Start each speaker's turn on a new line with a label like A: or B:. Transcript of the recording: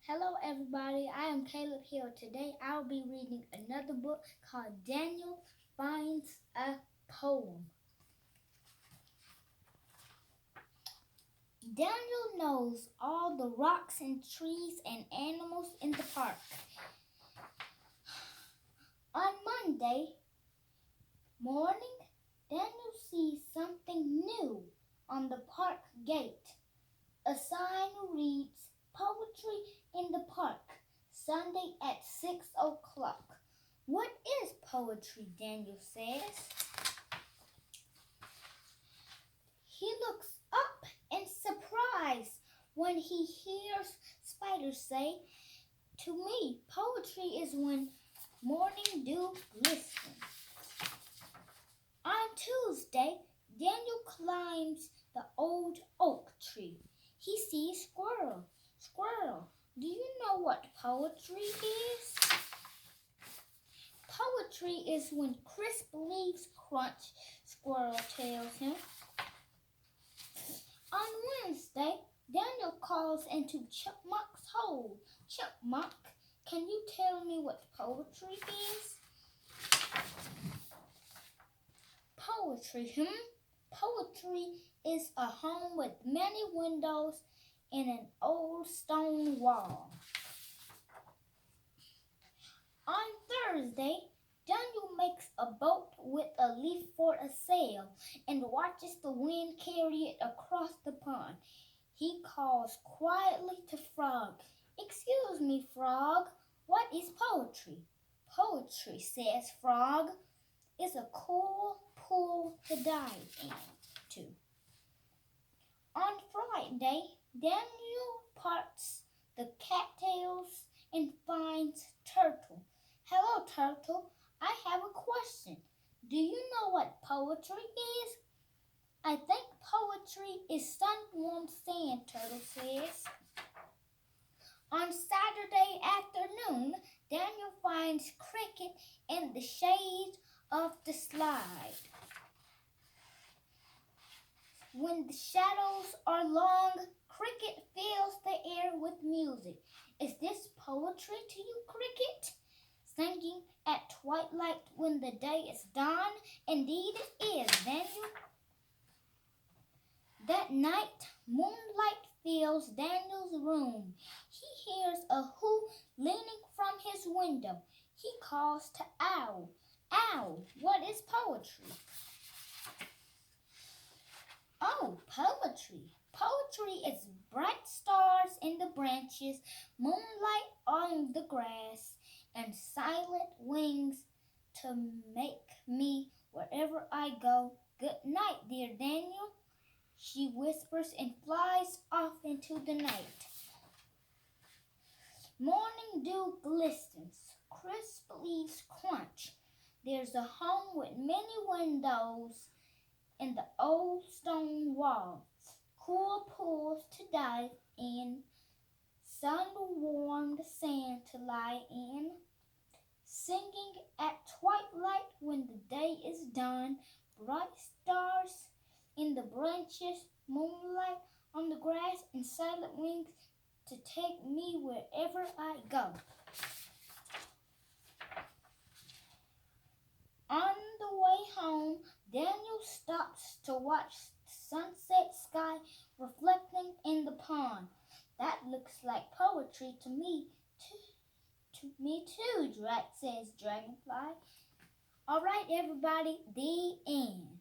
A: Hello everybody, I am Caleb here. Today I'll be reading another book called Daniel Finds a Poem. Daniel knows all the rocks and trees and animals in the park. On Monday morning, Daniel sees something new on the park gate. A sign reads, "Poetry in the park, Sunday at 6 o'clock. What is poetry? Daniel says. He looks up in surprise when he hears spiders say, "To me, poetry is when morning dew glistens." On Tuesday, Daniel climbs the old oak tree. He sees Squirrel. "Squirrel, do you know what poetry is?" "Poetry is when crisp leaves crunch," Squirrel tells him. On Wednesday, Daniel calls into Chipmunk's hole. "Chipmunk, can you tell me what poetry is?" Poetry, Poetry is a home with many windows and an old stone wall. On Thursday, Daniel makes a boat with a leaf for a sail and watches the wind carry it across the pond. He calls quietly to Frog. "Excuse me, Frog, what is poetry?" "Poetry," says Frog, "is a cool pool to dive into." On Friday, Daniel parts the cattails and finds Turtle. "Hello, Turtle. I have a question. Do you know what poetry is?" "I think poetry is sun-warmed sand," Turtle says. On Saturday afternoon, Daniel finds Cricket in the shade of the slide. When the shadows are long, Cricket fills the air with music. "Is this poetry to you, Cricket?" "Singing at twilight when the day is done? Indeed it is, Daniel." That night, moonlight fills Daniel's room. He hears a who leaning from his window. He calls to Owl. "Owl, what is poetry?" "Oh, poetry. Poetry is bright stars in the branches, moonlight on the grass, and silent wings to make me wherever I go. Good night, dear Daniel," she whispers and flies off into the night. Morning dew glistens, crisp leaves crunch. There's a home with many windows in the old stone walls, cool pools to dive in, sun-warmed sand to lie in, singing at twilight when the day is done, bright stars in the branches, moonlight on the grass, and silent wings to take me wherever I go. On the way home, Daniel stops to watch the sunset sky reflecting in the pond. "That looks like poetry to me too, says Dragonfly. All right, everybody, the end.